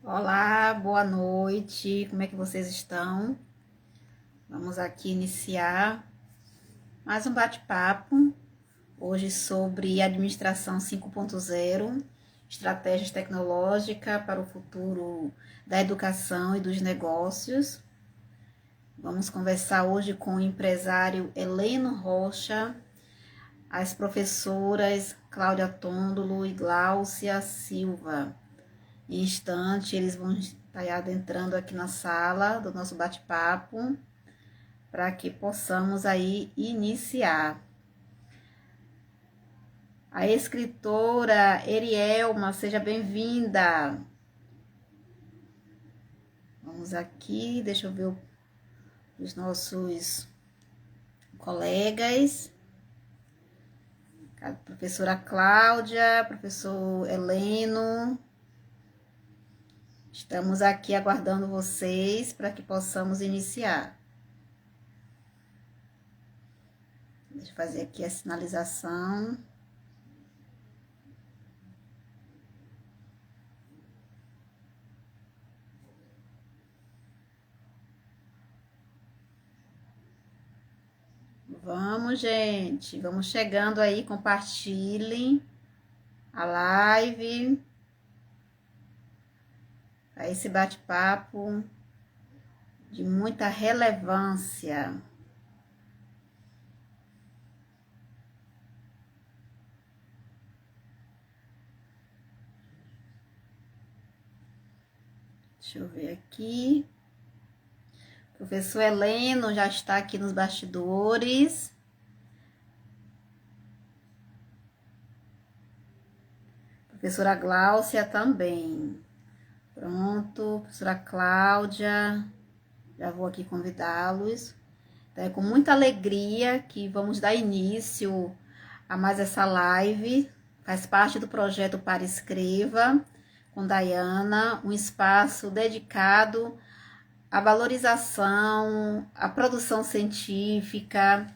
Olá, boa noite. Como é que vocês estão? Vamos aqui iniciar mais um bate-papo hoje sobre administração 5.0, estratégias tecnológicas para o futuro da educação e dos negócios. Vamos conversar hoje com o empresário Heleno Rocha, as professoras Cláudia Tôndolo e Gláucia Silva. Em instante, eles vão estar adentrando aqui na sala do nosso bate-papo para que possamos aí iniciar. A escritora Erielma, seja bem-vinda. Vamos aqui, deixa eu ver os nossos colegas. A professora Cláudia, professor Heleno. Estamos aqui aguardando vocês para que possamos iniciar. Deixa eu fazer aqui a sinalização. Vamos, gente. Vamos chegando aí, compartilhem a live. Para esse bate-papo de muita relevância. Deixa eu ver aqui. O professor Heleno já está aqui nos bastidores. Professora Gláucia também. Pronto, professora Cláudia. Já vou aqui convidá-los. Então, é com muita alegria que vamos dar início a mais essa live. Faz parte do projeto Para Escreva, com Dayana, um espaço dedicado à valorização, à produção científica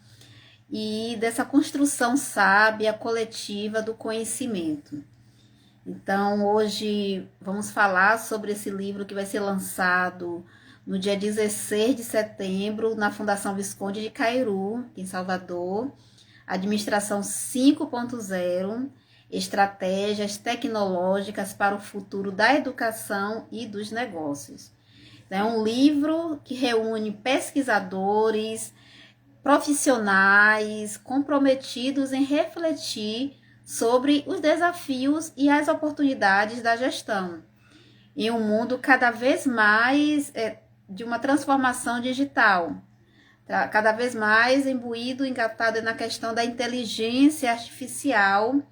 e dessa construção sábia, coletiva do conhecimento. Então, hoje vamos falar sobre esse livro que vai ser lançado no dia 16 de setembro na Fundação Visconde de Cairu, em Salvador, Administração 5.0, Estratégias Tecnológicas para o Futuro da Educação e dos Negócios. É um livro que reúne pesquisadores, profissionais comprometidos em refletir sobre os desafios e as oportunidades da gestão em um mundo cada vez mais de uma transformação digital, cada vez mais imbuído, engatado na questão da inteligência artificial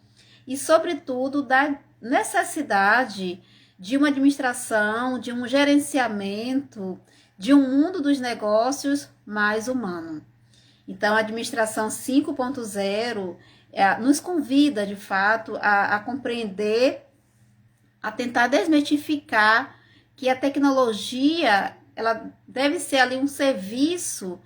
e, sobretudo, da necessidade de uma administração, de um gerenciamento, de um mundo dos negócios mais humano. Então, a administração 5.0 nos convida, de fato, a compreender, a tentar desmitificar que a tecnologia ela deve ser ali um serviço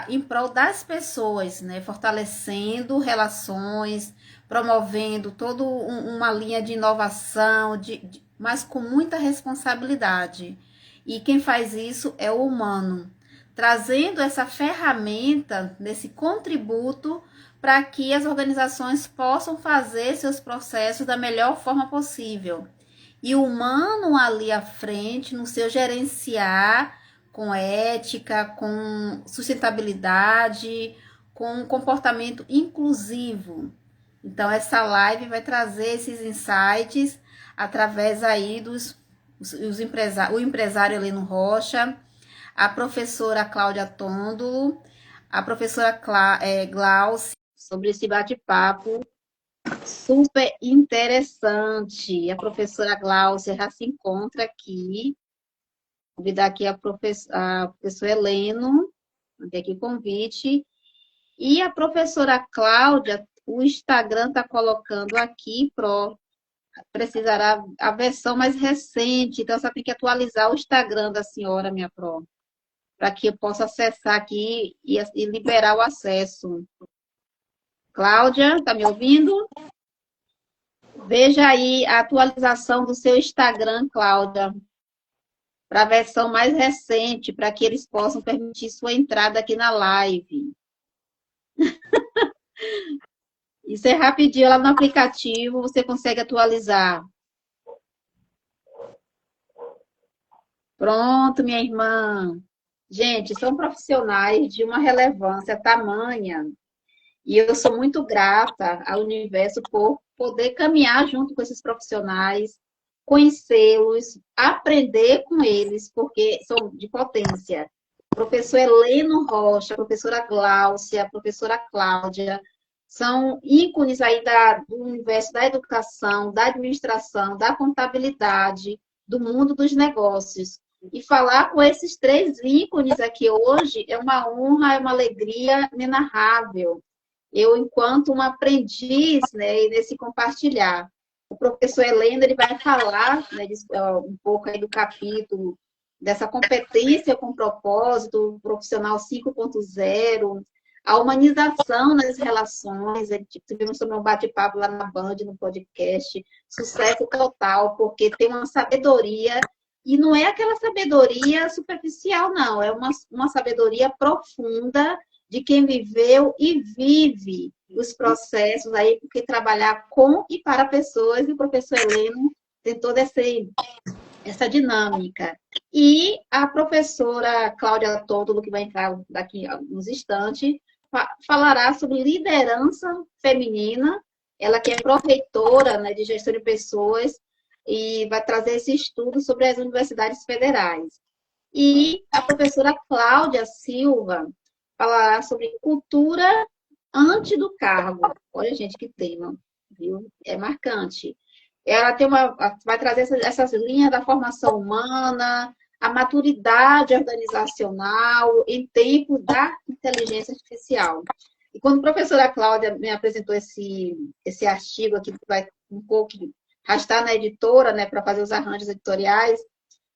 em prol das pessoas, né? Fortalecendo relações, promovendo toda uma linha de inovação, mas com muita responsabilidade. E quem faz isso é o humano, trazendo essa ferramenta, nesse contributo, para que as organizações possam fazer seus processos da melhor forma possível. E o humano ali à frente, no seu gerenciar, com ética, com sustentabilidade, com um comportamento inclusivo. Então, essa live vai trazer esses insights através aí o empresário Heleno Rocha, a professora Cláudia Tôndolo, a professora Glaucia, sobre esse bate-papo super interessante. A professora Gláucia já se encontra aqui. Vou convidar aqui a professor Heleno, mandei aqui o convite. E a professora Cláudia, o Instagram está colocando aqui, precisará a versão mais recente, então você tem que atualizar o Instagram da senhora, minha pró, para que eu possa acessar aqui e liberar o acesso. Cláudia, está me ouvindo? Veja aí a atualização do seu Instagram, Cláudia, para a versão mais recente, para que eles possam permitir sua entrada aqui na live. Isso é rapidinho, lá no aplicativo você consegue atualizar. Pronto, minha irmã. Gente, são profissionais de uma relevância tamanha. E eu sou muito grata ao universo por poder caminhar junto com esses profissionais, conhecê-los, aprender com eles, porque são de potência. Professor Heleno Rocha, professora Gláucia, professora Cláudia, são ícones aí do universo da educação, da administração, da contabilidade, do mundo dos negócios. E falar com esses três ícones aqui hoje é uma honra, é uma alegria inenarrável. Eu, enquanto uma aprendiz, né, nesse compartilhar. O professor Helena, ele vai falar, né, um pouco aí do capítulo dessa competência com propósito, profissional 5.0, a humanização nas relações. Tivemos também um bate-papo lá na Band, no podcast, sucesso total, porque tem uma sabedoria, e não é aquela sabedoria superficial, não, é uma sabedoria profunda de quem viveu e vive os processos aí, porque trabalhar com e para pessoas, e o professor Heleno tem toda essa dinâmica. E a professora Cláudia Tótolo, que vai entrar daqui a uns instantes, falará sobre liderança feminina, ela que é pró-reitora, né, de gestão de pessoas, e vai trazer esse estudo sobre as universidades federais. E a professora Cláudia Silva falará sobre cultura antes do cargo. Olha, gente, que tema, viu? É marcante. Ela vai trazer essas linhas da formação humana, a maturidade organizacional em tempos da inteligência artificial. E quando a professora Cláudia me apresentou esse artigo aqui, que vai um pouco arrastar na editora, né, para fazer os arranjos editoriais,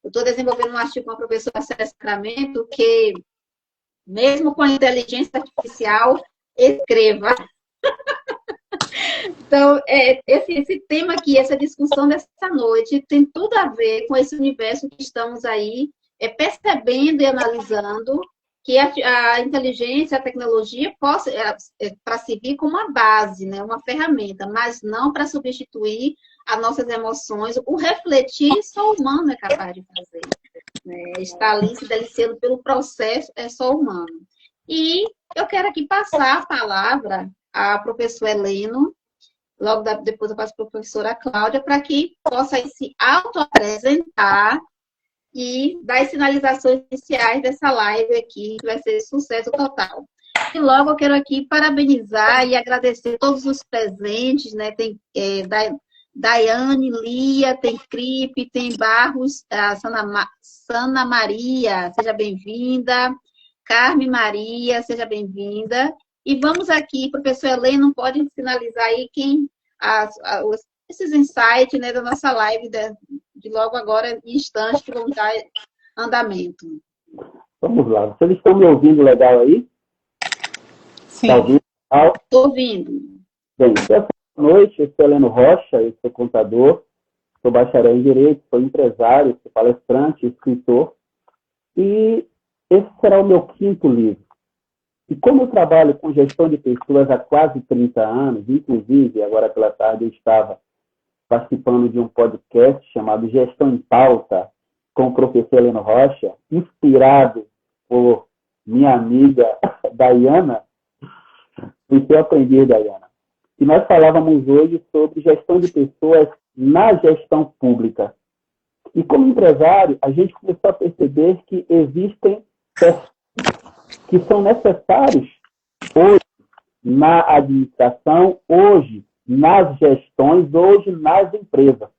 eu estou desenvolvendo um artigo com a professora Célia Sacramento, que, mesmo com a inteligência artificial, escreva. Então, esse tema aqui, essa discussão dessa noite, tem tudo a ver com esse universo que estamos aí percebendo e analisando, que a inteligência, a tecnologia possa para servir como uma base, né, uma ferramenta, mas não para substituir as nossas emoções. O refletir só o humano é capaz de fazer. Né? Estar ali se deliciando pelo processo é só humano. E eu quero aqui passar a palavra à professora Heleno, logo depois eu passo para a professora Cláudia, para que possa se auto-apresentar e dar as sinalizações iniciais dessa live aqui, que vai ser sucesso total. E logo eu quero aqui parabenizar e agradecer todos os presentes, né? Tem Daiane, Lia, tem Cripe, tem Barros, a Sana Maria, seja bem-vinda. Carme Maria, seja bem-vinda. E vamos aqui, professor Heleno, pode finalizar aí esses insights, né, da nossa live de logo agora, em instantes, que vão dar andamento. Vamos lá. Vocês estão me ouvindo legal aí? Sim. Está ouvindo? Estou ouvindo. Bem, essa noite, eu sou Heleno Rocha, eu sou contador, sou bacharel em Direito, sou empresário, sou palestrante, escritor, e esse será o meu quinto livro. E como eu trabalho com gestão de pessoas há quase 30 anos, inclusive, agora pela tarde eu estava participando de um podcast chamado Gestão em Pauta, com o professor Heleno Rocha, inspirado por minha amiga Dayana, e seu aprendiz, Dayana. E nós falávamos hoje sobre gestão de pessoas na gestão pública. E como empresário, a gente começou a perceber que existem pessoas que são necessários hoje na administração, hoje nas gestões, hoje nas empresas.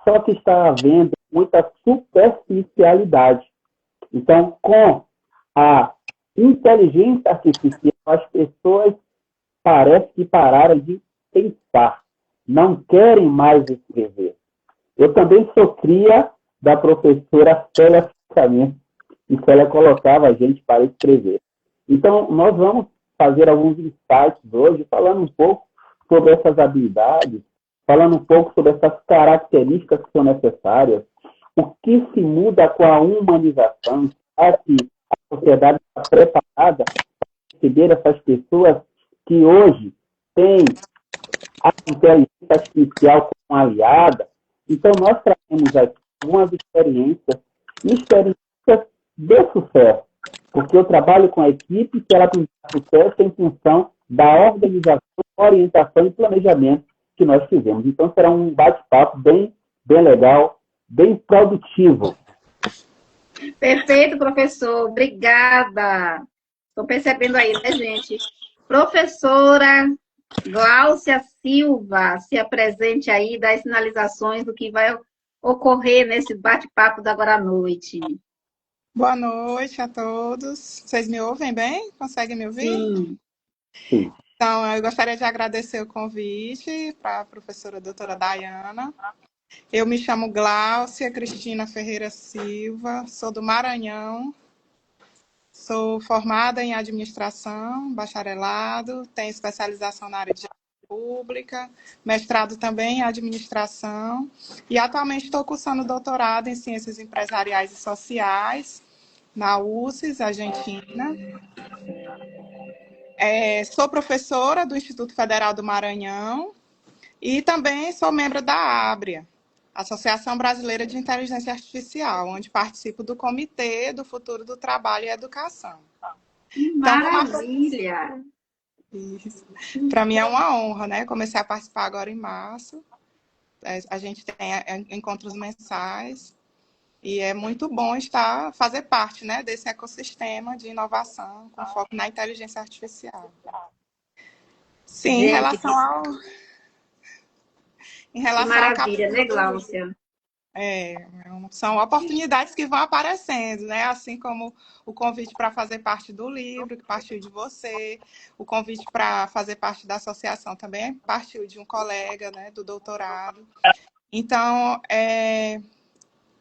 Só que está havendo muita superficialidade. Então, com a inteligência artificial, as pessoas parecem que pararam de pensar, não querem mais escrever. Eu também sou cria da professora Célia Sacramento, e Célia colocava a gente para escrever. Então, nós vamos fazer alguns insights hoje, falando um pouco sobre essas habilidades, falando um pouco sobre essas características que são necessárias, o que se muda com a humanização, será que a sociedade está preparada para receber essas pessoas que hoje têm a inteligência artificial como aliada? Então, nós trazemos aqui algumas experiências de sucesso, porque eu trabalho com a equipe que ela tem sucesso em função da organização, orientação e planejamento que nós fizemos. Então, será um bate-papo bem legal, bem produtivo. Perfeito, professor. Obrigada. Estou percebendo aí, né, gente? Professora Gláucia Silva, se apresente aí, das sinalizações do que vai ocorrer nesse bate-papo da agora à noite. Boa noite a todos. Vocês me ouvem bem? Conseguem me ouvir? Sim. Então, eu gostaria de agradecer o convite para a professora doutora Dayana. Eu me chamo Gláucia Cristina Ferreira Silva, sou do Maranhão, sou formada em administração, bacharelado, tenho especialização na área de gestão pública, mestrado também em administração e atualmente estou cursando doutorado em ciências empresariais e sociais na UCES, Argentina. Sou professora do Instituto Federal do Maranhão e também sou membro da ABRIA, Associação Brasileira de Inteligência Artificial, onde participo do Comitê do Futuro do Trabalho e Educação. Maravilha! Então, para mim é uma honra, né? Comecei a participar agora em março. A gente tem encontros mensais e é muito bom fazer parte, né, desse ecossistema de inovação com foco na inteligência artificial. Sim, gente, em relação maravilha, né, Gláucia? São oportunidades que vão aparecendo, né? Assim como o convite para fazer parte do livro, que partiu de você, o convite para fazer parte da associação também partiu de um colega, né, do doutorado. Então, é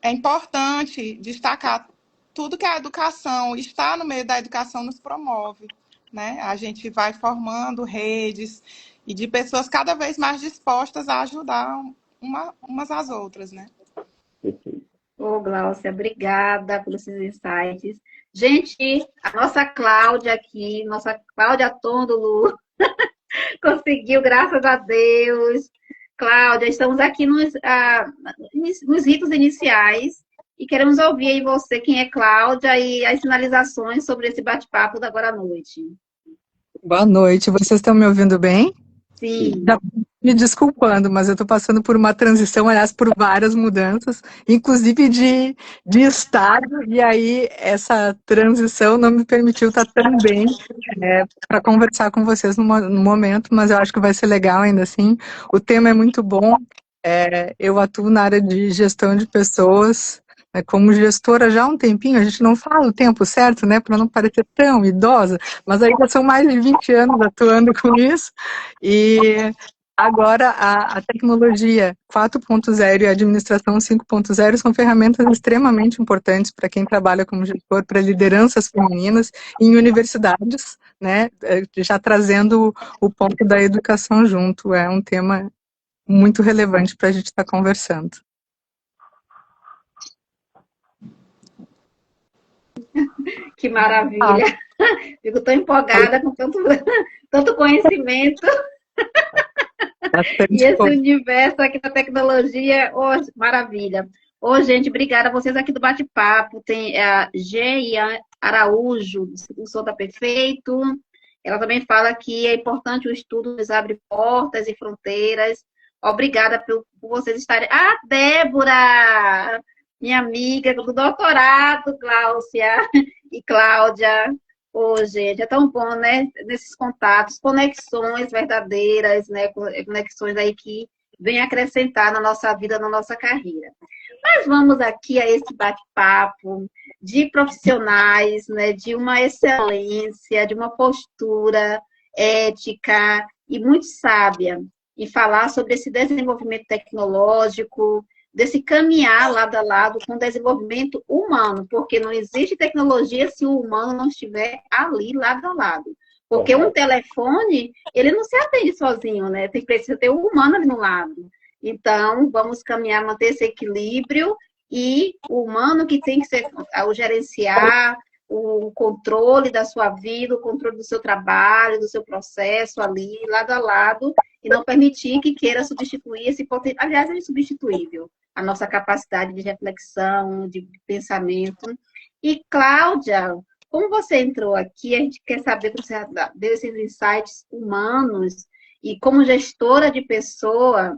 importante destacar tudo que a educação, estar no meio da educação nos promove, né? A gente vai formando redes e de pessoas cada vez mais dispostas a ajudar umas às outras, né? Ô, Gláucia, obrigada pelos seus insights. Gente, a nossa Cláudia aqui, nossa Cláudia Tondolo, conseguiu, graças a Deus. Cláudia, estamos aqui nos ritos iniciais e queremos ouvir aí você, quem é Cláudia, e as sinalizações sobre esse bate-papo da agora à noite. Boa noite, vocês estão me ouvindo bem? Sim. Me desculpando, mas eu estou passando por uma transição, aliás, por várias mudanças, inclusive de estado, e aí essa transição não me permitiu estar tão bem para conversar com vocês no momento, mas eu acho que vai ser legal ainda assim. O tema é muito bom, eu atuo na área de gestão de pessoas, como gestora já há um tempinho, a gente não fala o tempo certo, né, para não parecer tão idosa, mas ainda são mais de 20 anos atuando com isso, e agora a tecnologia 4.0 e a administração 5.0 são ferramentas extremamente importantes para quem trabalha como gestor, para lideranças femininas em universidades, né, já trazendo o ponto da educação junto, é um tema muito relevante para a gente estar conversando. Que maravilha! Fico tão empolgada com tanto conhecimento. E esse universo aqui da tecnologia, maravilha. Gente, obrigada a vocês aqui do bate-papo. Tem a Geia Araújo, o som tá perfeito. Ela também fala que é importante o estudo, nos abre portas e fronteiras. Obrigada por vocês estarem. Débora! Minha amiga do doutorado, Gláucia e Cláudia. Gente, é tão bom, né? Nesses contatos, conexões verdadeiras, né? Conexões aí que vêm acrescentar na nossa vida, na nossa carreira. Mas vamos aqui a esse bate-papo de profissionais, né? De uma excelência, de uma postura ética e muito sábia, e falar sobre esse desenvolvimento tecnológico, desse caminhar lado a lado com o desenvolvimento humano, porque não existe tecnologia se o humano não estiver ali lado a lado. Porque um telefone, ele não se atende sozinho, né? Precisa ter o humano ali no lado. Então, vamos caminhar, manter esse equilíbrio e o humano que tem que ser o gerenciar, o controle da sua vida, o controle do seu trabalho, do seu processo ali, lado a lado, e não permitir que queira substituir esse potencial. Aliás, é insubstituível a nossa capacidade de reflexão, de pensamento. E, Cláudia, como você entrou aqui, a gente quer saber como você deu esses insights humanos e como gestora de pessoa,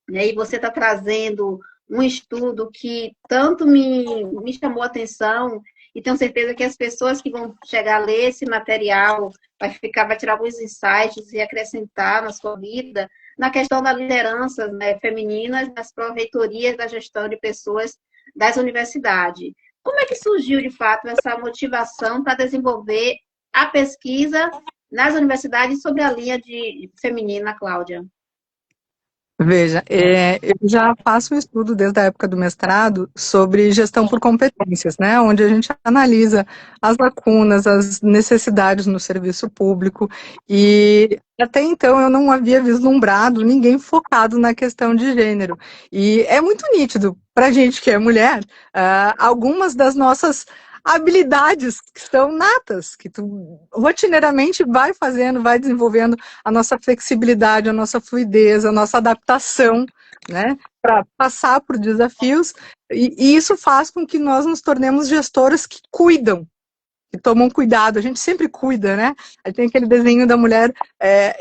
né, e você está trazendo um estudo que tanto me chamou a atenção e tenho certeza que as pessoas que vão chegar a ler esse material vai tirar alguns insights e acrescentar na sua vida na questão da liderança, né, femininas nas pró-reitorias da gestão de pessoas das universidades. Como é que surgiu, de fato, essa motivação para desenvolver a pesquisa nas universidades sobre a linha de feminina, Cláudia? Veja, eu já faço um estudo desde a época do mestrado sobre gestão por competências, né, onde a gente analisa as lacunas, as necessidades no serviço público, e até então eu não havia vislumbrado ninguém focado na questão de gênero. E é muito nítido para a gente que é mulher, algumas das nossas habilidades que são natas, que tu rotineiramente vai fazendo, vai desenvolvendo a nossa flexibilidade, a nossa fluidez, a nossa adaptação, né, para passar por desafios, e isso faz com que nós nos tornemos gestoras que cuidam, que tomam cuidado. A gente sempre cuida, né? Aí tem aquele desenho da mulher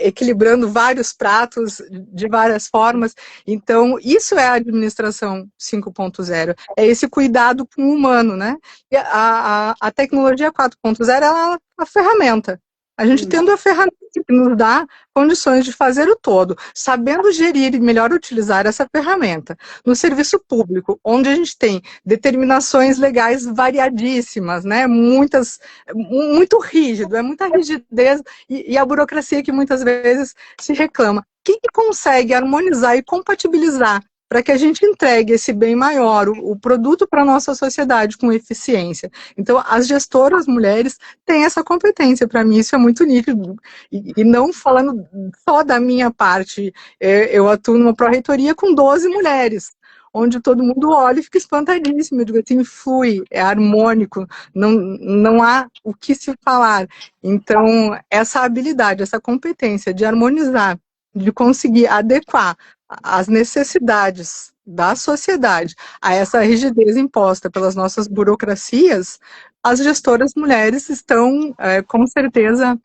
equilibrando vários pratos de várias formas. Então, isso é a administração 5.0. É esse cuidado com o humano, né? E a tecnologia 4.0 é a ferramenta. A gente tendo a ferramenta que nos dá condições de fazer o todo, sabendo gerir e melhor utilizar essa ferramenta. No serviço público, onde a gente tem determinações legais variadíssimas, né? Muito rígido, é muita rigidez e a burocracia que muitas vezes se reclama. Quem consegue harmonizar e compatibilizar para que a gente entregue esse bem maior, o produto para a nossa sociedade com eficiência? Então, as gestoras mulheres têm essa competência. Para mim, isso é muito nítido. E não falando só da minha parte, eu atuo numa pró-reitoria com 12 mulheres, onde todo mundo olha e fica espantadíssimo. Eu digo assim, flui, é harmônico, não há o que se falar. Então, essa habilidade, essa competência de harmonizar, de conseguir adequar as necessidades da sociedade a essa rigidez imposta pelas nossas burocracias, as gestoras mulheres estão, com certeza,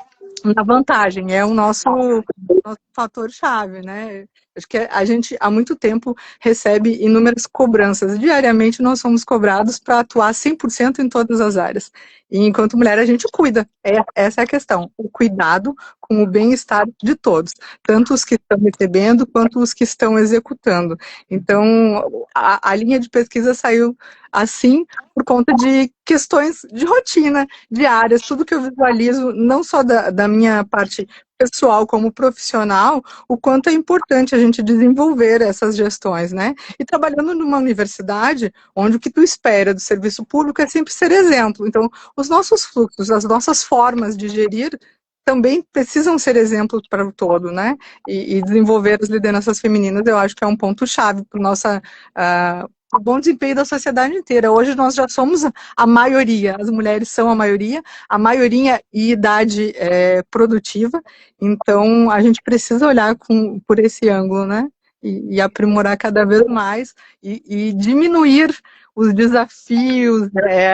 na vantagem. É o nosso fator-chave, né? Acho que a gente, há muito tempo, recebe inúmeras cobranças. Diariamente, nós somos cobrados para atuar 100% em todas as áreas. E, enquanto mulher, a gente cuida. Essa é a questão. O cuidado com o bem-estar de todos. Tanto os que estão recebendo, quanto os que estão executando. Então, a linha de pesquisa saiu assim por conta de questões de rotina, diárias, tudo que eu visualizo, não só da minha parte pessoal como profissional, o quanto é importante a gente desenvolver essas gestões, né? E trabalhando numa universidade, onde o que tu espera do serviço público é sempre ser exemplo. Então, os nossos fluxos, as nossas formas de gerir também precisam ser exemplos para o todo, né? E desenvolver as lideranças femininas, eu acho que é um ponto-chave para o bom desempenho da sociedade inteira. Hoje nós já somos a maioria, as mulheres são a maioria em idade produtiva, então a gente precisa olhar por esse ângulo, né? E aprimorar cada vez mais e diminuir os desafios,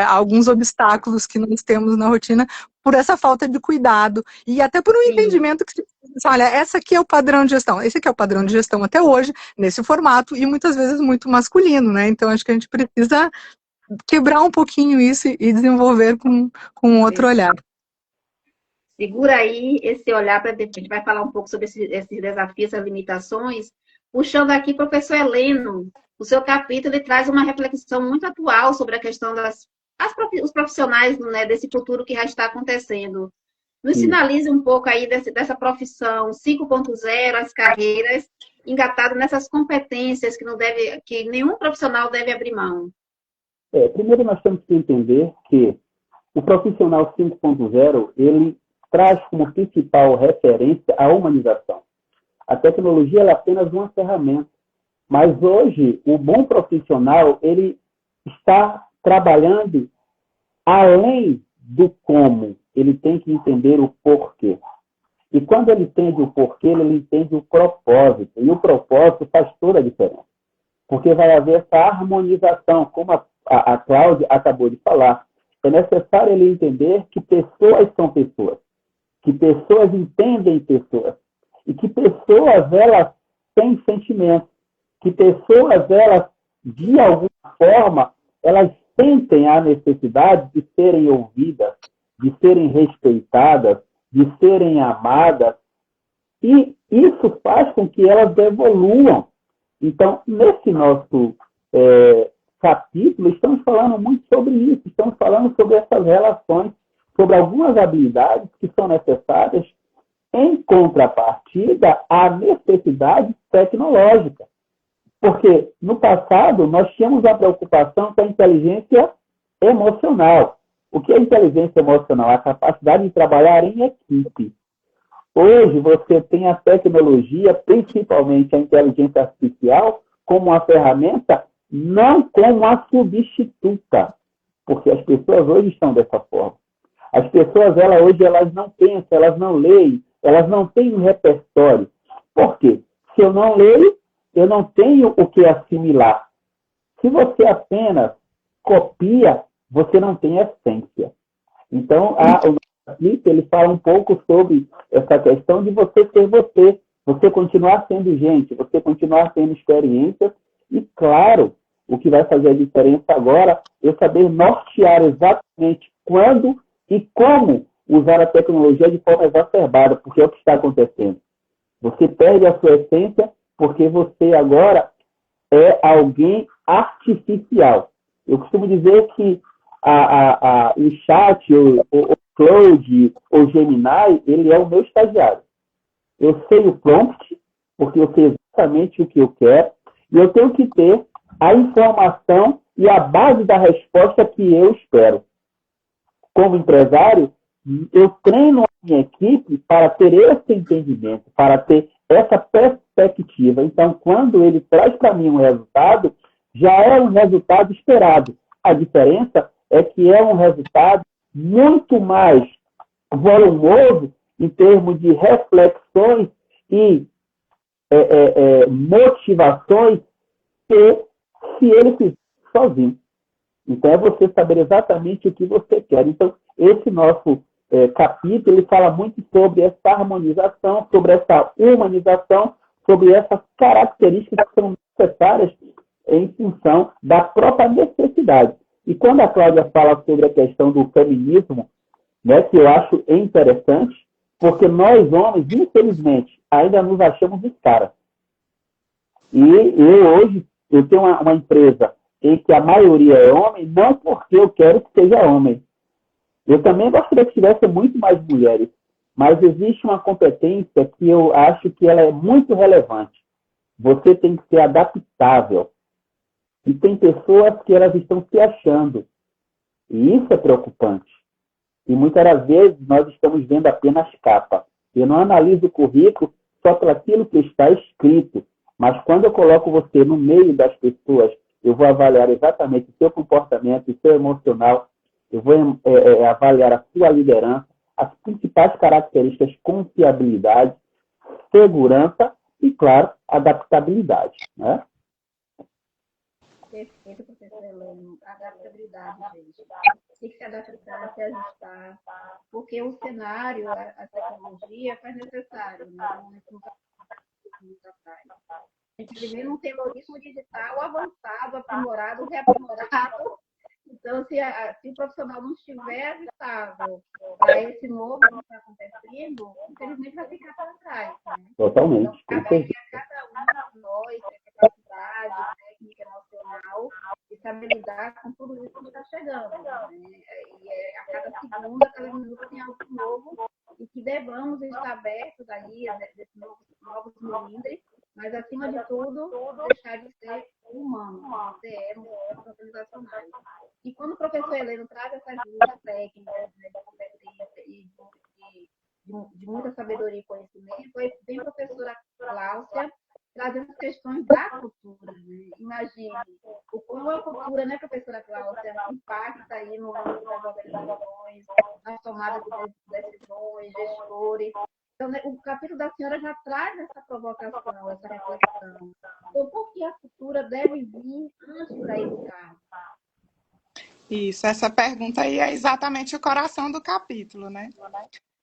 alguns obstáculos que nós temos na rotina por essa falta de cuidado e até por um entendimento que, olha, esse aqui é o padrão de gestão, esse aqui é o padrão de gestão até hoje, nesse formato, e muitas vezes muito masculino, né? Então, acho que a gente precisa quebrar um pouquinho isso e desenvolver com outro olhar. Segura aí esse olhar para a gente vai falar um pouco sobre esses desafios, essas limitações. Puxando aqui, professor Heleno, o seu capítulo ele traz uma reflexão muito atual sobre a questão os profissionais, né, desse futuro que já está acontecendo. Nos sinalize um pouco aí dessa profissão 5.0, as carreiras, engatado nessas competências que nenhum profissional deve abrir mão. Primeiro nós temos que entender que o profissional 5.0, ele traz como principal referência a humanização. A tecnologia ela é apenas uma ferramenta. Mas hoje, o bom profissional, ele está trabalhando além do como. Ele tem que entender o porquê. E quando ele entende o porquê, ele entende o propósito. E o propósito faz toda a diferença. Porque vai haver essa harmonização, como a Cláudia acabou de falar. É necessário ele entender que pessoas são pessoas, que pessoas entendem pessoas, e que pessoas, elas têm sentimentos, que pessoas, elas, de alguma forma, elas sentem a necessidade de serem ouvidas, de serem respeitadas, de serem amadas, e isso faz com que elas evoluam. Então, nesse nosso capítulo, estamos falando muito sobre isso, estamos falando sobre essas relações, sobre algumas habilidades que são necessárias em contrapartida à necessidade tecnológica. Porque, no passado, nós tínhamos a preocupação com a inteligência emocional. O que é inteligência emocional? A capacidade de trabalhar em equipe. Hoje, você tem a tecnologia, principalmente a inteligência artificial, como uma ferramenta, não como uma substituta. Porque as pessoas hoje estão dessa forma. As pessoas, elas não pensam, elas não leem, elas não têm um repertório. Por quê? Se eu não leio, eu não tenho o que assimilar. Se você apenas copia, você não tem essência. Então, o Smith, ele fala um pouco sobre essa questão de você ser você continuar sendo gente, você continuar tendo experiências e, claro, o que vai fazer a diferença agora é saber nortear exatamente quando e como usar a tecnologia de forma exacerbada, porque é o que está acontecendo. Você perde a sua essência porque você agora é alguém artificial. Eu costumo dizer que o chat, o Claude, o Gemini, ele é o meu estagiário. Eu sei o prompt, porque eu sei exatamente o que eu quero, e eu tenho que ter a informação e a base da resposta que eu espero. Como empresário, eu treino a minha equipe para ter esse entendimento, para ter essa perspectiva. Então, quando ele traz para mim um resultado, já é um resultado esperado. A diferença é que é um resultado muito mais volumoso em termos de reflexões e motivações que se ele fizer sozinho. Então, é você saber exatamente o que você quer. Então, esse nosso capítulo, ele fala muito sobre essa harmonização, sobre essa humanização, sobre essas características que são necessárias em função da própria necessidade. E quando a Cláudia fala sobre a questão do feminismo, né, que eu acho interessante, porque nós, homens, infelizmente, ainda nos achamos os caras. E hoje, eu tenho uma empresa em que a maioria é homem, não porque eu quero que seja homem. Eu também gostaria que tivesse muito mais mulheres, mas existe uma competência que eu acho que ela é muito relevante. Você tem que ser adaptável. E tem pessoas que elas estão se achando. E isso é preocupante. E muitas das vezes nós estamos vendo apenas capa. Eu não analiso o currículo só por aquilo que está escrito. Mas quando eu coloco você no meio das pessoas, eu vou avaliar exatamente o seu comportamento, o seu emocional, eu vou avaliar a sua liderança, as principais características, confiabilidade, segurança e, claro, adaptabilidade. Né? Perfeito, professor Heleno. Adaptabilidade, gente. Tem que se adaptar, se ajustar, porque o cenário, a tecnologia faz necessário, né? Muito atrás. A gente vive num terrorismo digital avançado, aprimorado, reaprimorado. Então, se o profissional não estiver ajustado para esse novo que está acontecendo, infelizmente vai ficar para trás. Né? Totalmente. Então, cabe a cada um de nós ter capacidade técnica, emocional, e saber lidar com tudo isso que está chegando. Né? E a cada segunda, a cada minuto tem algo novo e que devamos estar abertos aí a desses novos milindres, mas, acima de tudo, deixar de ser humano, sermos organizacionais. E quando o professor Heleno traz essas duas técnicas, né, de competência e de muita sabedoria e conhecimento, aí vem a professora Cláudia trazendo as questões da cultura, tomada de decisões, gestores. Então, né, o capítulo da senhora já traz essa provocação, essa reflexão. Então, por que a cultura deve vir antes da educar? Isso, essa pergunta aí é exatamente o coração do capítulo, né?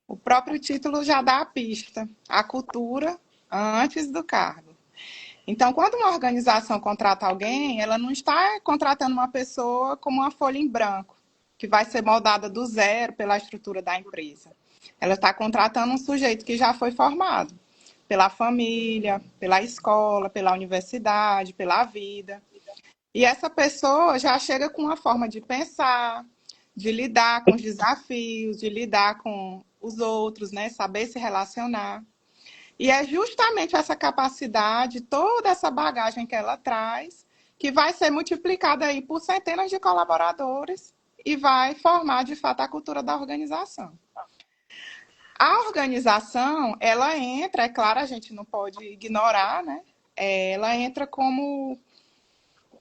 O próprio título já dá a pista, a cultura antes do cargo. Então, quando uma organização contrata alguém, ela não está contratando uma pessoa como uma folha em branco, que vai ser moldada do zero pela estrutura da empresa. Ela está contratando um sujeito que já foi formado pela família, pela escola, pela universidade, pela vida. E essa pessoa já chega com uma forma de pensar, de lidar com os desafios, de lidar com os outros, né? Saber se relacionar. E é justamente essa capacidade, toda essa bagagem que ela traz, que vai ser multiplicada aí por centenas de colaboradores e vai formar, de fato, a cultura da organização. A organização, ela entra, é claro, a gente não pode ignorar, né? Ela entra como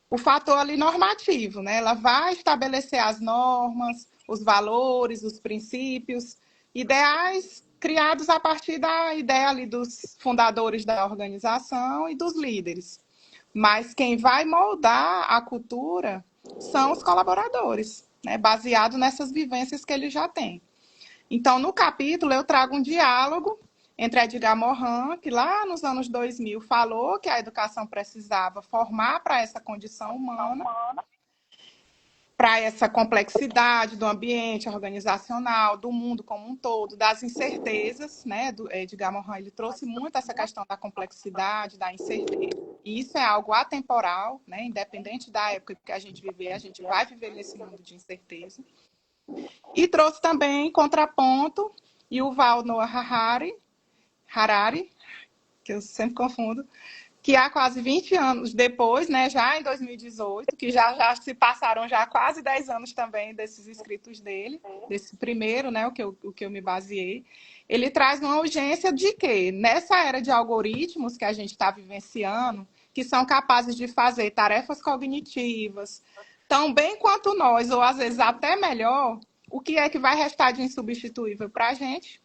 o fator ali normativo, né? Ela vai estabelecer as normas, os valores, os princípios, ideais criados a partir da ideia ali dos fundadores da organização e dos líderes. Mas quem vai moldar a cultura são os colaboradores, né? Baseado nessas vivências que ele já tem. Então, no capítulo, eu trago um diálogo entre Edgar Morin, que lá nos anos 2000 falou que a educação precisava formar para essa condição humana, para essa complexidade do ambiente organizacional, do mundo como um todo, das incertezas, né? Edgar Morin, ele trouxe muito essa questão da complexidade, da incerteza. E isso é algo atemporal, né? Independente da época que a gente viver, a gente vai viver nesse mundo de incerteza. E trouxe também contraponto Yuval Noah Harari, que eu sempre confundo, que há quase 20 anos depois, né, já em 2018, que já se passaram já quase 10 anos também desses escritos dele, desse primeiro, né, o que eu me baseei, ele traz uma urgência de que, nessa era de algoritmos que a gente está vivenciando, que são capazes de fazer tarefas cognitivas, tão bem quanto nós, ou às vezes até melhor, o que é que vai restar de insubstituível para a gente?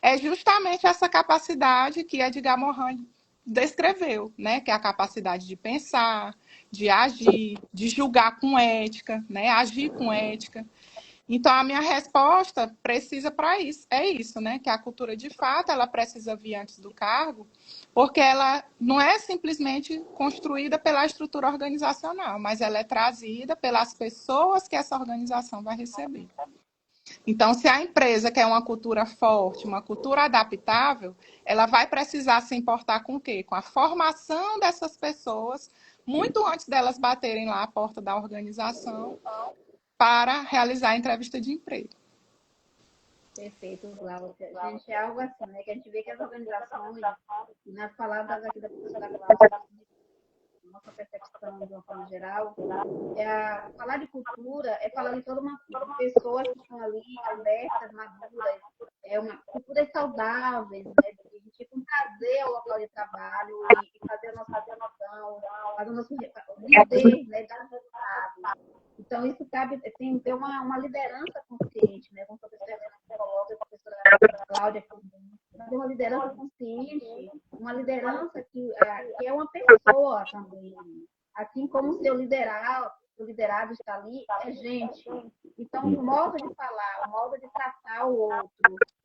É justamente essa capacidade que Edgar Morin descreveu, né? Que é a capacidade de pensar, de agir, de julgar com ética, né? Agir com ética. Então, a minha resposta precisa para isso. É isso, né? Que a cultura, de fato, ela precisa vir antes do cargo, porque ela não é simplesmente construída pela estrutura organizacional, mas ela é trazida pelas pessoas que essa organização vai receber. Então, se a empresa quer uma cultura forte, uma cultura adaptável, ela vai precisar se importar com o quê? Com a formação dessas pessoas, muito antes delas baterem lá a porta da organização para realizar a entrevista de emprego. Perfeito, Glaucia. Gente, é algo assim, né? Que a gente vê que as organizações, nas palavras aqui da professora Glaucia, nossa percepção de uma forma geral, falar de cultura é falar de toda uma pessoas que estão ali abertas, maduras, uma culturas saudáveis, né? De a gente ir com prazer ao local de trabalho e fazer a nossa ação, fazer o nosso líder, né? Dar resultado. Então, isso cabe, tem que ter uma liderança consciente, né? Como a professora Helena coloca, a professora Cláudia também. Ter uma liderança consciente, uma liderança que é uma pessoa também. Assim como o seu liderado está ali, é gente. Então, o modo de falar, o modo de tratar o outro,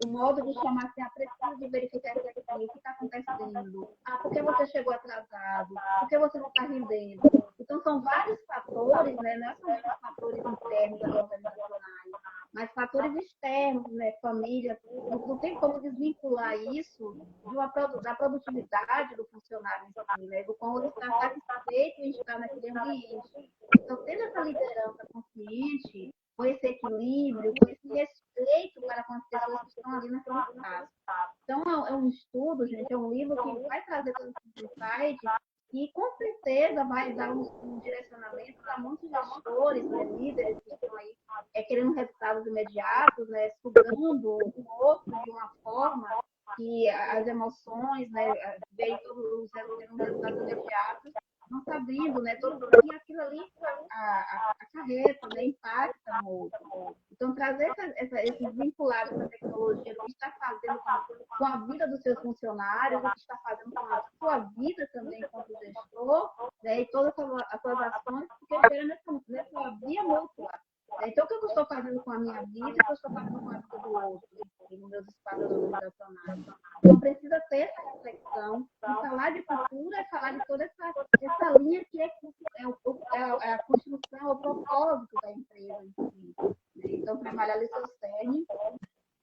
o modo de chamar assim, preciso de verificar isso aqui, o que está acontecendo? Por que você chegou atrasado? Por que você não está rendendo? Então, são vários fatores, né? Não são somente fatores internos organizacionais, mas fatores externos, né? Família. Não tem como desvincular isso da produtividade do funcionário em si, né? Do como ele está satisfeito em estar naquele ambiente. Então, tendo essa liderança consciente, com esse equilíbrio, com esse respeito para com as pessoas que estão ali naquele espaço. Então, é um estudo, gente, é um livro que vai trazer todos esses insights e, com certeza, vai dar um direcionamento para muitos gestores, né, líderes que estão aí querendo resultados imediatos, né, sugando o outro de uma forma que as emoções, né, veem todos os resultados imediatos, não sabendo, né, que aquilo ali acarreta, né, impacta no outro. Então, trazer esse vinculado com a tecnologia, o que está fazendo com a vida dos seus funcionários, o que está fazendo com a sua vida também enquanto gestor, né, e todas as suas ações, porque gera nessa via mútua. Então, o que eu estou fazendo com a minha vida e o que eu estou fazendo com a vida do outro, nos meus espaços organizacionais. Então, precisa ter essa reflexão, e falar de cultura é falar de toda essa linha que é a construção, o propósito da empresa em si. Então, trabalhar ali seu cerne.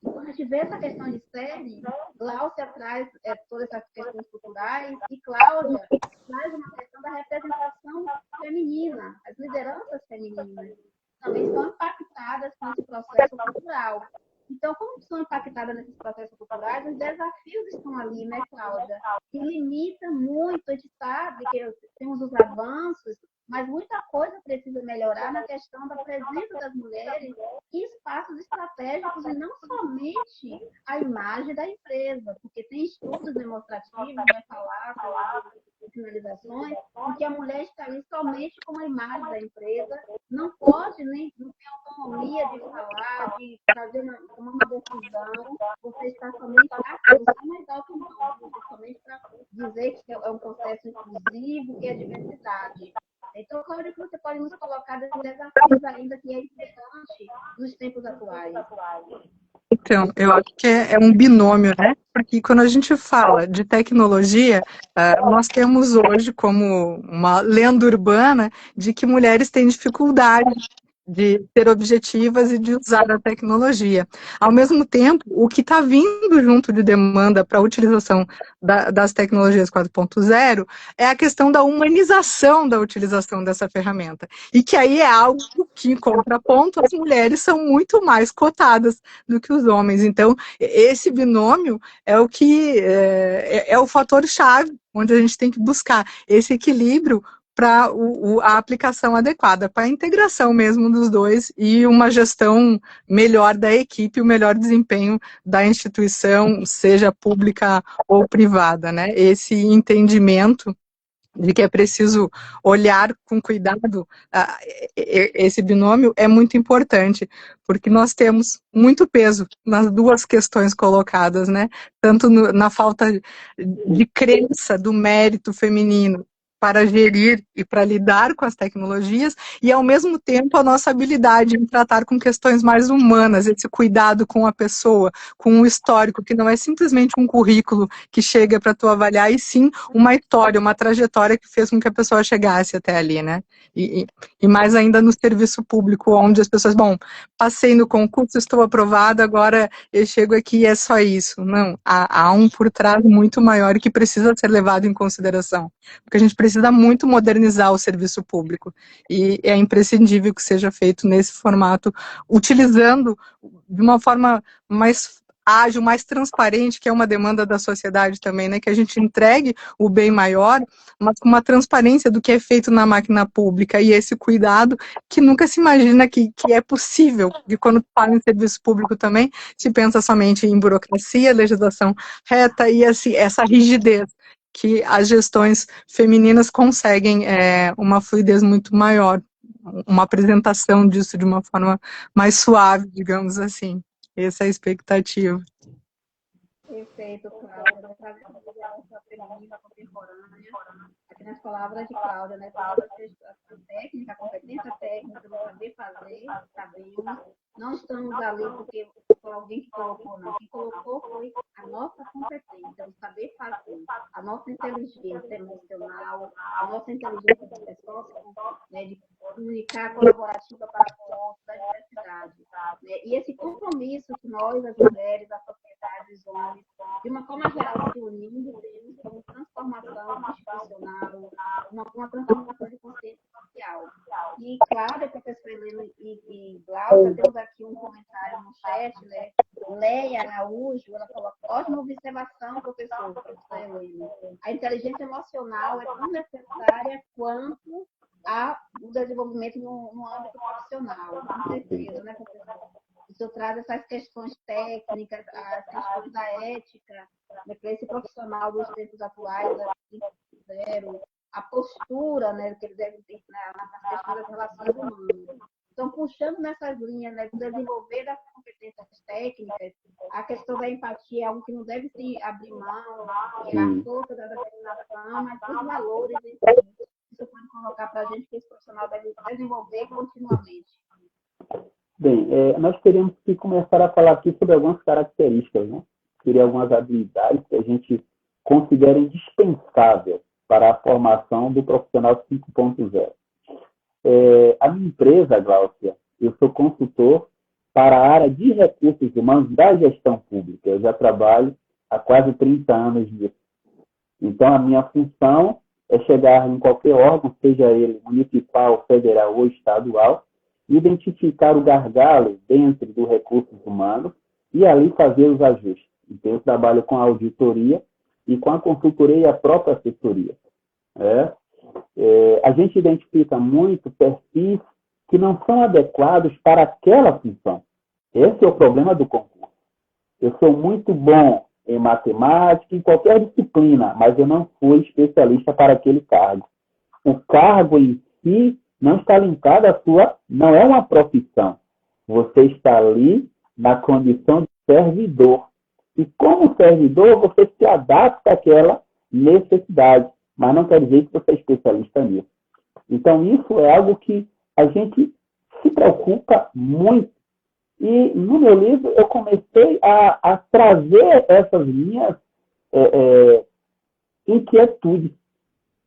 E quando a gente vê essa questão de cerne, Glaucia traz todas essas questões culturais e Cláudia traz uma questão da representação feminina, as lideranças femininas também são impactadas com esse processo cultural. Então, como são impactadas nesses processos culturais, os desafios estão ali, né, Cláudia? Que limita muito, a gente sabe que temos os avanços, mas muita coisa precisa melhorar na questão da presença das mulheres em espaços estratégicos e não somente a imagem da empresa, porque tem estudos demonstrativos, vai falar com finalizações, em que a mulher está ali somente com a imagem da empresa, não pode, nem não tem autonomia de falar, de fazer uma decisão, você está somente aqui, você não é autônomo, você somente para dizer que é um processo inclusivo, que é diversidade. Então, Cláudia, que você pode nos colocar desses desafios ainda que é importante nos tempos atuais? Então, eu acho que é um binômio, né? Porque quando a gente fala de tecnologia, nós temos hoje como uma lenda urbana de que mulheres têm dificuldade de ser objetivas e de usar a tecnologia. Ao mesmo tempo, o que está vindo junto de demanda para a utilização das tecnologias 4.0 é a questão da humanização da utilização dessa ferramenta. E que aí é algo que, em contraponto, as mulheres são muito mais cotadas do que os homens. Então, esse binômio é o que é o fator-chave, onde a gente tem que buscar esse equilíbrio para a aplicação adequada, para a integração mesmo dos dois e uma gestão melhor da equipe, o melhor desempenho da instituição, seja pública ou privada, né? Esse entendimento de que é preciso olhar com cuidado esse binômio é muito importante, porque nós temos muito peso nas duas questões colocadas, né? Tanto na falta de crença do mérito feminino para gerir e para lidar com as tecnologias, e ao mesmo tempo a nossa habilidade em tratar com questões mais humanas, esse cuidado com a pessoa, com o histórico, que não é simplesmente um currículo que chega para tu avaliar, e sim uma história, uma trajetória que fez com que a pessoa chegasse até ali, né? E mais ainda no serviço público, onde as pessoas, bom, passei no concurso, estou aprovada, agora eu chego aqui e é só isso. Não, há um por trás muito maior que precisa ser levado em consideração, porque a gente precisa muito modernizar o serviço público, e é imprescindível que seja feito nesse formato, utilizando de uma forma mais ágil, mais transparente, que é uma demanda da sociedade também, né? Que a gente entregue o bem maior, mas com uma transparência do que é feito na máquina pública, e esse cuidado que nunca se imagina que é possível, e quando fala em serviço público também, se pensa somente em burocracia, legislação reta e assim, essa rigidez que as gestões femininas conseguem uma fluidez muito maior, uma apresentação disso de uma forma mais suave, digamos assim. Essa é a expectativa. Perfeito, Cláudia. Vou trazer a liderança feminina contemporânea aqui nas palavras de Cláudia, né? A técnica, a competência técnica, do saber fazer, sabemos. Não estamos ali porque foi alguém que colocou, não. Quem colocou foi a nossa competência, o saber fazer, a nossa inteligência emocional, a nossa inteligência de pessoas, né, de comunicar colaborativa para com o outro, da diversidade. Né? E esse compromisso que nós, as mulheres, a sociedade, os homens, de uma forma geral, se unindo, temos como transformação institucional, uma transformação de consciência social. E, claro, professora Helena e Glaucia, temos aqui um comentário no chat, né? Leia Araújo, ela falou, ótima observação, professora Helena. A inteligência emocional é tão necessária quanto o desenvolvimento no âmbito profissional, com certeza, né, professor? Isso traz essas questões técnicas, as questões da ética, né, para esse profissional dos tempos atuais, da 5.0, a postura, né, que eles devem ter nas questões das relações humanas. Então, puxando nessas linhas, né, do desenvolver das competências técnicas, a questão da empatia é algo que não deve se abrir mão, a força da determinação, mas os valores, enfim, isso pode colocar para a gente que esse profissional deve desenvolver continuamente. Bem, nós teríamos que começar a falar aqui sobre algumas características, né? Seria algumas habilidades que a gente considera indispensável para a formação do profissional 5.0. A minha empresa, Gláucia, eu sou consultor para a área de recursos humanos da gestão pública. Eu já trabalho há quase 30 anos nisso. Então, a minha função é chegar em qualquer órgão, seja ele municipal, federal ou estadual, identificar o gargalo dentro do recursos humanos e ali fazer os ajustes. Então, eu trabalho com a auditoria e com a consultoria e a própria assessoria. A gente identifica muito perfis que não são adequados para aquela função. Esse é o problema do concurso. Eu sou muito bom em matemática, em qualquer disciplina, mas eu não fui especialista para aquele cargo. O cargo em si não está linkado à sua, não é uma profissão. Você está ali na condição de servidor. E como servidor, você se adapta àquela necessidade, mas não quer dizer que você é especialista nisso. Então, isso é algo que a gente se preocupa muito. E no meu livro eu comecei a trazer essas minhas inquietudes.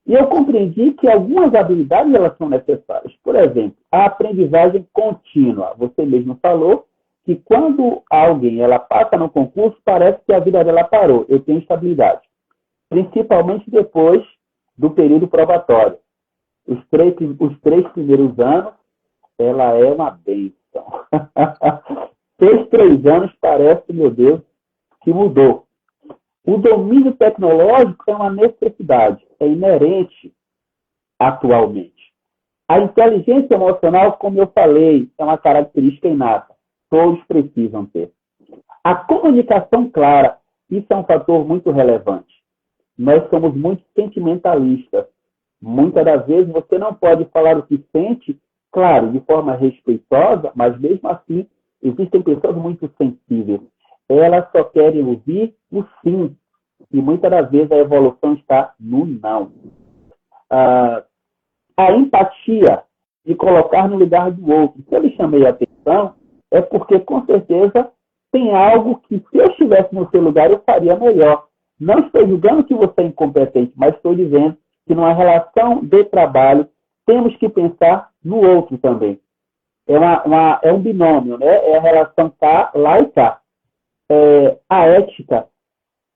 E eu compreendi que algumas habilidades elas são necessárias. Por exemplo, a aprendizagem contínua. Você mesmo falou que quando alguém ela passa no concurso, parece que a vida dela parou. Eu tenho estabilidade. Principalmente depois do período probatório. Os três primeiros anos, ela é uma bênção. 3 anos parece, meu Deus, que mudou. O domínio tecnológico é uma necessidade, é inerente atualmente. A inteligência emocional, como eu falei, é uma característica inata. Todos precisam ter. A comunicação clara, isso é um fator muito relevante. Nós somos muito sentimentalistas. Muitas das vezes você não pode falar o que sente, claro, de forma respeitosa, mas mesmo assim existem pessoas muito sensíveis. Elas só querem ouvir o sim. E muitas das vezes a evolução está no não. A empatia de colocar no lugar do outro. Se eu lhe chamei a atenção, é porque com certeza tem algo que se eu estivesse no seu lugar eu faria melhor. Não estou julgando que você é incompetente, mas estou dizendo que numa relação de trabalho temos que pensar no outro também. É um binômio, né? É a relação cá, lá e cá. A ética,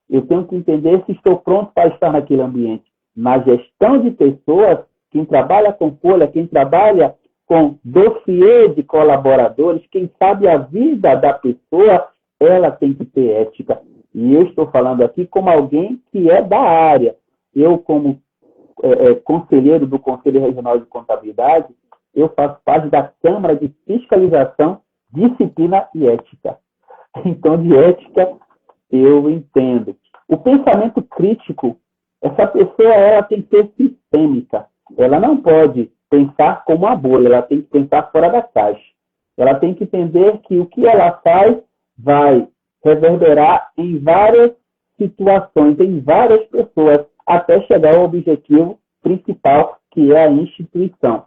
eu tenho que entender se estou pronto para estar naquele ambiente. Na gestão de pessoas, quem trabalha com folha, quem trabalha com dossiê de colaboradores, quem sabe a vida da pessoa, ela tem que ter ética. E eu estou falando aqui como alguém que é da área. Eu, como conselheiro do Conselho Regional de Contabilidade, eu faço parte da Câmara de Fiscalização, Disciplina e Ética. Então, de ética, eu entendo. O pensamento crítico, essa pessoa ela tem que ser sistêmica. Ela não pode pensar como a bolha, ela tem que pensar fora da caixa. Ela tem que entender que o que ela faz vai reverberar em várias situações, em várias pessoas, até chegar ao objetivo principal, que é a instituição.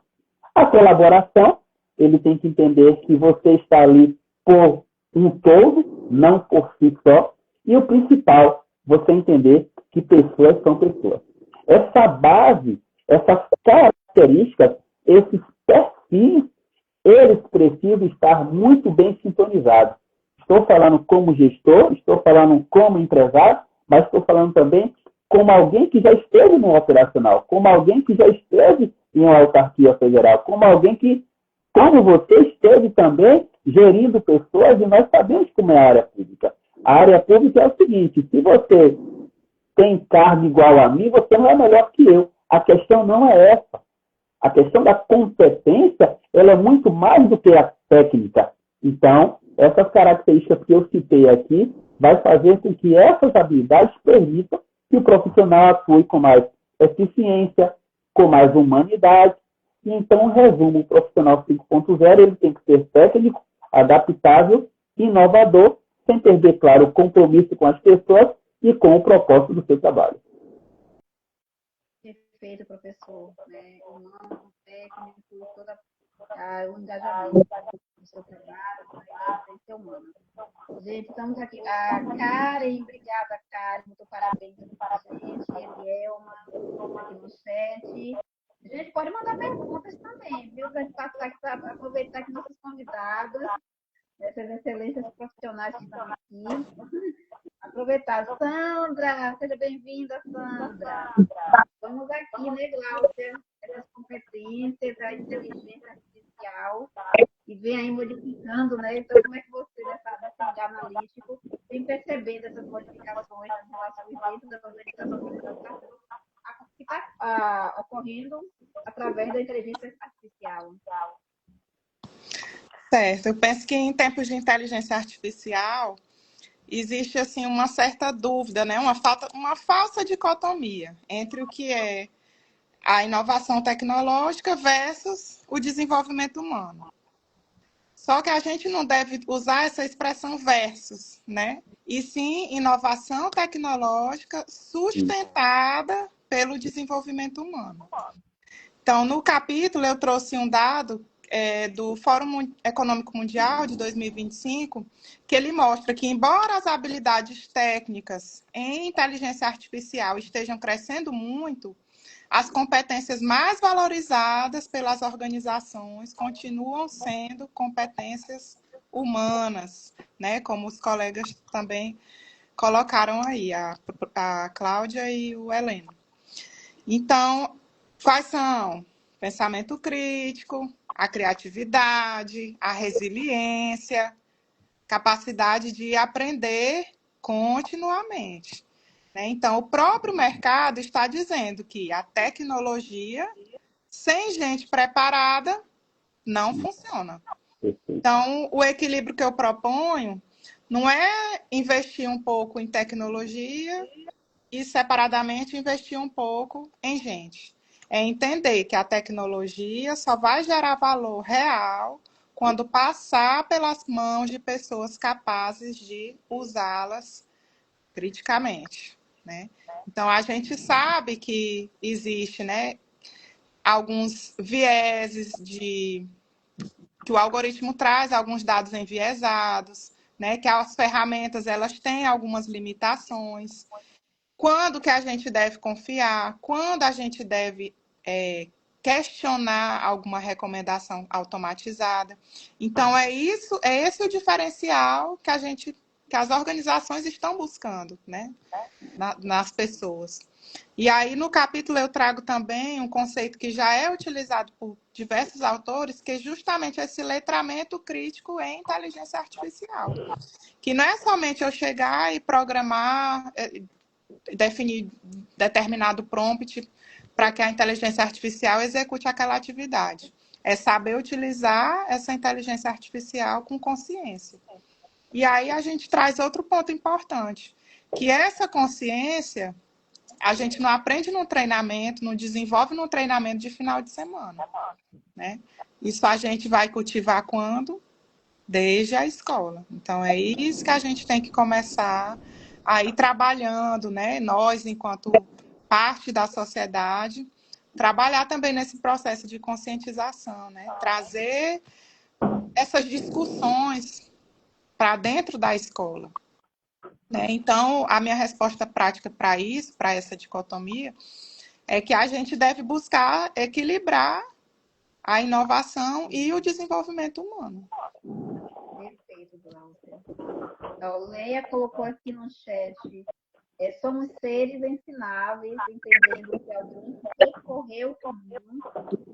A colaboração, ele tem que entender que você está ali por um todo, não por si só. E o principal, você entender que pessoas são pessoas. Essa base, essas características, esses perfis, eles precisam estar muito bem sintonizados. Estou falando como gestor, estou falando como empresário, mas estou falando também como alguém que já esteve no operacional, como alguém que já esteve em uma autarquia federal, como alguém que, como você, esteve também gerindo pessoas, e nós sabemos como é a área pública. A área pública é o seguinte: se você tem cargo igual a mim, você não é melhor que eu. A questão não é essa. A questão da competência, ela é muito mais do que a técnica. Então, essas características que eu citei aqui vai fazer com que essas habilidades permitam que o profissional atue com mais eficiência, com mais humanidade. E então, resumo, o profissional 5.0 ele tem que ser técnico, adaptável, inovador, sem perder, claro, o compromisso com as pessoas e com o propósito do seu trabalho. Perfeito, professor. Né? Humano, técnico, toda o engajamento do seu trabalho, da essência humana. Gente, estamos aqui. A Karen, obrigada, Karen. Muito parabéns para a gente. Elielma, aqui no chat. Gente, pode mandar perguntas também, viu? Para a gente passar aqui, para aproveitar que nossas convidadas, essas excelências profissionais que estão aqui. Aproveitar. Sandra, seja bem-vinda, Sandra. Vamos aqui, né, Glaucia, essas competências da inteligência artificial e vem aí modificando, né? Então, como é que você, nesse olhar analítico, vem percebendo essas modificações nas relações dentro da organização que está ocorrendo através da inteligência artificial? Certo, eu penso que em tempos de inteligência artificial existe assim uma certa dúvida, né? Uma falsa dicotomia entre o que é a inovação tecnológica versus o desenvolvimento humano. Só que a gente não deve usar essa expressão versus, né? E sim inovação tecnológica sustentada pelo desenvolvimento humano. Então, no capítulo, eu trouxe um dado do Fórum Econômico Mundial de 2025, que ele mostra que, embora as habilidades técnicas em inteligência artificial estejam crescendo muito, as competências mais valorizadas pelas organizações continuam sendo competências humanas, né? Como os colegas também colocaram aí, a Cláudia e o Heleno. Então, quais são? Pensamento crítico, a criatividade, a resiliência, capacidade de aprender continuamente. Então, o próprio mercado está dizendo que a tecnologia, sem gente preparada, não funciona. Então, o equilíbrio que eu proponho não é investir um pouco em tecnologia e, separadamente, investir um pouco em gente. É entender que a tecnologia só vai gerar valor real quando passar pelas mãos de pessoas capazes de usá-las criticamente. Né? Então, a gente sabe que existe, né, alguns vieses que o algoritmo traz, alguns dados enviesados, né, que as ferramentas elas têm algumas limitações. Quando que a gente deve confiar? Quando a gente deve questionar alguma recomendação automatizada? Então, é esse o diferencial que as organizações estão buscando, né? Nas pessoas. E aí, no capítulo, eu trago também um conceito que já é utilizado por diversos autores, que é justamente esse letramento crítico em inteligência artificial. Que não é somente eu chegar e programar, definir determinado prompt para que a inteligência artificial execute aquela atividade. É saber utilizar essa inteligência artificial com consciência. E aí a gente traz outro ponto importante, que essa consciência a gente não aprende no treinamento, não desenvolve no treinamento de final de semana. Né? Isso a gente vai cultivar quando? Desde a escola. Então, é isso que a gente tem que começar a ir trabalhando, né? Nós, enquanto parte da sociedade, trabalhar também nesse processo de conscientização, né? Trazer essas discussões para dentro da escola. Né? Então, a minha resposta prática para isso, para essa dicotomia, é que a gente deve buscar equilibrar a inovação e o desenvolvimento humano. Perfeito, Glaucia. Então, Leia colocou aqui no chat, somos seres ensináveis, entendendo que alguém percorreu o caminho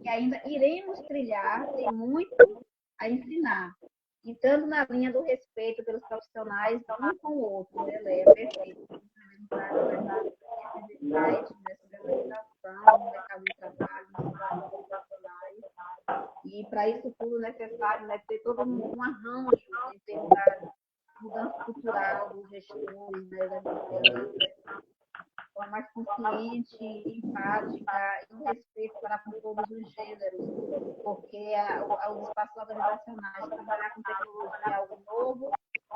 e ainda iremos trilhar, tem muito a ensinar. E tanto na linha do respeito pelos profissionais, um com o outro, né, Leia? Perfeito. Esses insights, né, sobre a organização, no mercado de trabalho, nos profissionais. E para isso tudo é necessário, né, ter todo um arranjo em termos da mudança cultural dos gestores, né, das empresas. gestão mais consciente, empática e um respeito para com todos os gêneros, porque os espaços organizacionais, trabalhar com tecnologia é algo novo,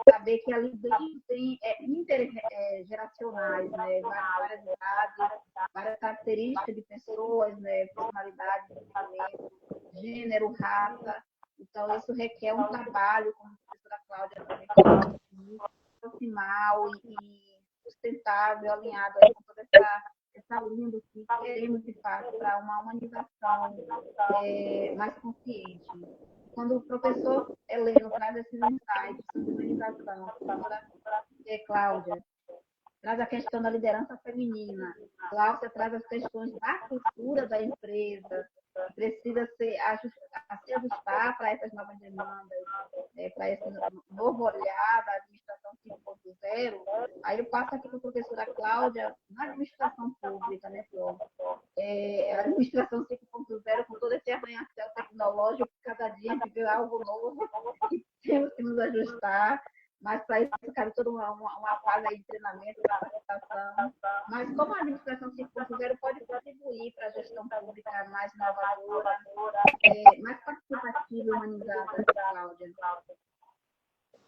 saber que ali dentro tem intergeracionais, né? Várias idades, várias características de pessoas, né? Personalidade, pensamento, gênero, raça. Então, isso requer um trabalho, como a professora Cláudia também falou, profissional e sustentável, alinhado aí com toda essa linha do que queremos, de fato, para uma humanização mais consciente. Quando o professor Heleno traz esses insights sobre humanização, a professora Cláudia traz a questão da liderança feminina, Cláudia traz as questões da cultura da empresa, que precisa se ajustar para essas novas demandas, para esse novo olhar da administração 5.0. Aí eu passo aqui para a professora Cláudia, na administração pública, né, Flor? A administração 5.0, com todo esse arranha-céu tecnológico, cada dia a gente vê algo novo e temos que nos ajustar. Mas para isso cabe toda uma fase aí de treinamento, de capacitação. Mas como a administração 5.0 pode contribuir para a gestão pública mais inovadora, mais participativa e humanizada, Cláudia?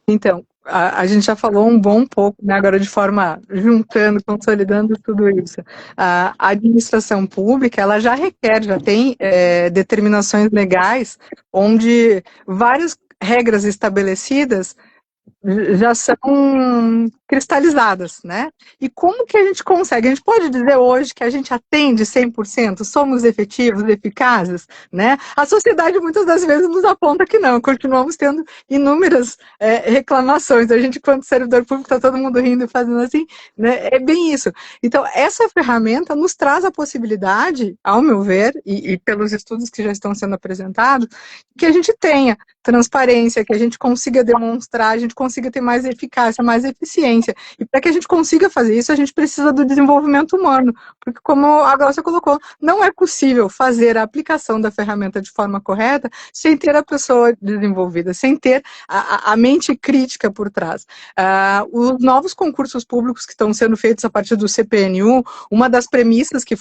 Então, a gente já falou um bom pouco, né, agora de forma, juntando, consolidando tudo isso. A administração pública, ela já requer, já tem determinações legais, onde várias regras estabelecidas já são cristalizadas, né? E como que a gente consegue? A gente pode dizer hoje que a gente atende 100%? Somos efetivos, eficazes, né? A sociedade muitas das vezes nos aponta que não, continuamos tendo inúmeras reclamações. A gente, quando servidor público, está todo mundo rindo e fazendo assim, né? É bem isso. Então, essa ferramenta nos traz a possibilidade, ao meu ver, e pelos estudos que já estão sendo apresentados, que a gente tenha transparência, que a gente consiga demonstrar, a gente consiga ter mais eficácia, mais eficiência. E para que a gente consiga fazer isso, a gente precisa do desenvolvimento humano, porque como a Glaucia colocou, não é possível fazer a aplicação da ferramenta de forma correta sem ter a pessoa desenvolvida, sem ter a mente crítica por trás. Os novos concursos públicos que estão sendo feitos a partir do CPNU, uma das premissas que foi